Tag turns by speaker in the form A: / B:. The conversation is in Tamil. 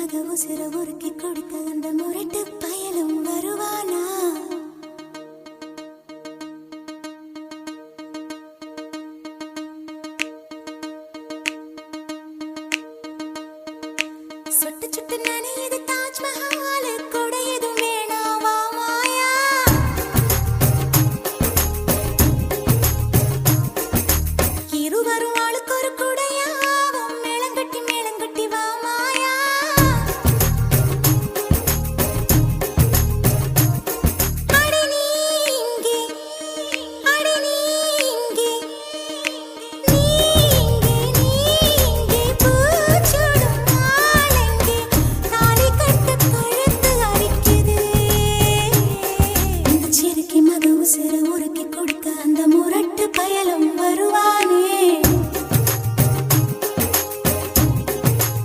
A: எனக்காக உசிர உருக்கி கொடுக்க அந்த முரட்டு பயலும் வருவானா? சுட்டு சுட்டு நனையுது தாஜ்மஹால், கொடை எதுவும் வேணாவாமா?